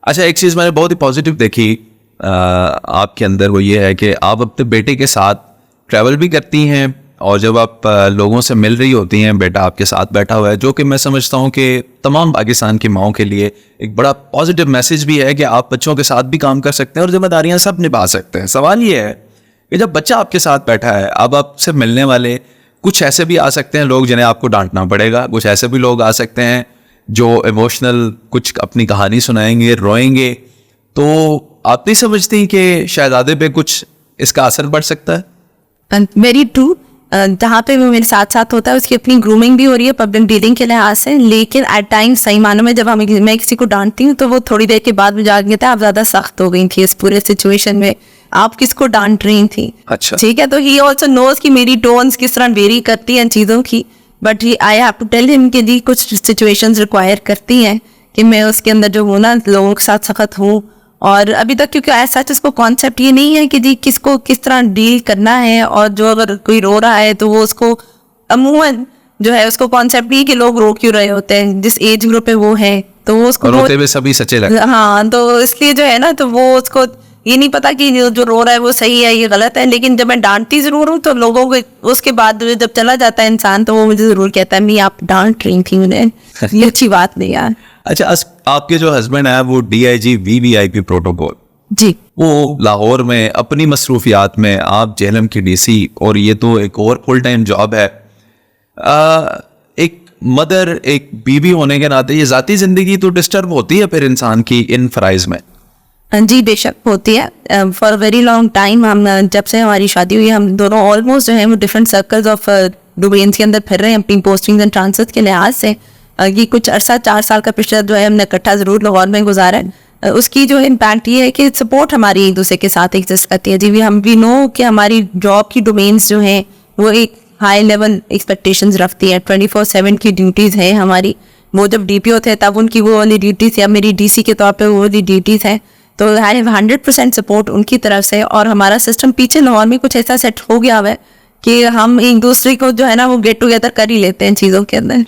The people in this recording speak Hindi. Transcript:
अच्छा, एक चीज़ मैंने बहुत ही पॉजिटिव देखी आपके अंदर, वो ये है कि आप अपने बेटे के साथ ट्रैवल भी करती हैं, और जब आप लोगों से मिल रही होती हैं, बेटा आपके साथ बैठा हुआ है, जो कि मैं समझता हूँ कि तमाम पाकिस्तान की माओं के लिए एक बड़ा पॉजिटिव मैसेज भी है कि आप बच्चों के साथ भी काम कर सकते हैं और जिम्मेदारियाँ सब निभा सकते हैं। सवाल ये है कि जब बच्चा आपके साथ बैठा है, अब आपसे मिलने वाले कुछ ऐसे भी आ सकते हैं लोग जिन्हें आपको डांटना पड़ेगा, कुछ ऐसे भी लोग आ सकते हैं जो इमोशनल कुछ अपनी कहानी सुनाएंगे, रोएंगे, तो आप नहीं समझती कि शहजादे पे कुछ इसका असर पड़ सकता है? Very true. जहाँ पे वो मेरे साथ साथ होता है उसकी अपनी ग्रूमिंग भी हो रही है पब्लिक डीलिंग के लिहाज से, लेकिन एट टाइम सही मानों में जब मैं किसी को डांटती हूँ तो वो थोड़ी देर के बाद मुझे कहता है आप ज्यादा सख्त हो गई थी इस पूरे सिचुएशन में, आप किसको डांट रही थी। अच्छा, ठीक है, तो ही ऑल्सो नोज कि मेरी टोन्स किस तरह वेरी करती हैं चीज़ों की, but I have to tell him कि जी कुछ सिचुएशंस रिक्वायर करती हैं कि मैं उसके अंदर जो हूँ ना लोगों के साथ सख्त हूँ। और अभी तक क्योंकि ऐसा उसको कॉन्सेप्ट ये नहीं है कि जी किसको किस तरह डील करना है, और जो अगर कोई रो रहा है तो वो उसको अमूमन जो है उसको कॉन्सेप्ट नहीं कि लोग रो क्यों रहे होते हैं, जिस एज ग्रुप पे वो है तो वो उसको रोते हुए सभी सच्चे लगते हैं। हाँ, तो इसलिए जो है ना तो वो उसको ये नहीं पता कि जो रो रहा है वो सही है ये गलत है, लेकिन जब मैं डांटती जरूर हूँ तो लोगों को उसके बाद जब चला जाता है इंसान तो वो मुझे जरूर कहता है मैं आप डांट रही थी उन्हें, ये अच्छी बात नहीं यार। अच्छा, आपके जो हस्बैंड है वो DIG VVIP प्रोटोकॉल, जी, वो लाहौर में अपनी मसरूफियात में, आप JLM की DC, और ये तो एक और फुल टाइम जॉब है। एक मदर, एक बीवी होने के नाते ये ज़ाती ज़िंदगी तो डिस्टर्ब होती है फिर इंसान की इन फ़राइज़ में। जी बेशक होती है। फॉर वेरी लॉन्ग टाइम हम जब से हमारी शादी हुई हम दोनों ऑलमोस्ट जो है वो डिफरेंट सर्कल्स ऑफ डोमेन्स के अंदर फिर रहे हैं अपनी पोस्टिंग एंड ट्रांसफर के लिहाज से। ये कुछ अरसा 4 साल का पिछड़ा जो है हमने इकट्ठा ज़रूर लाहौर में गुजारा है। उसकी जो इम्पैक्ट ये है कि सपोर्ट हमारी एक दूसरे के साथ एग्जिस्ट करती है। जी वी नो कि हमारी जॉब की डोमेन्स जो हैं वो एक हाई लेवल एक्सपेक्टेशंस रखती है, 24/7 की ड्यूटीज़ हैं हमारी। वो जब DPO थे तब उनकी वो वाली ड्यूटीज़ थी, अब मेरी DC के तौर पर वो वाली ड्यूटीज़ हैं, तो 100% सपोर्ट उनकी तरफ से। और हमारा सिस्टम पीछे लाहौर में कुछ ऐसा सेट हो गया हुआ है कि हम एक दूसरे को जो है ना वो गेट टुगेदर कर ही लेते हैं चीज़ों के अंदर।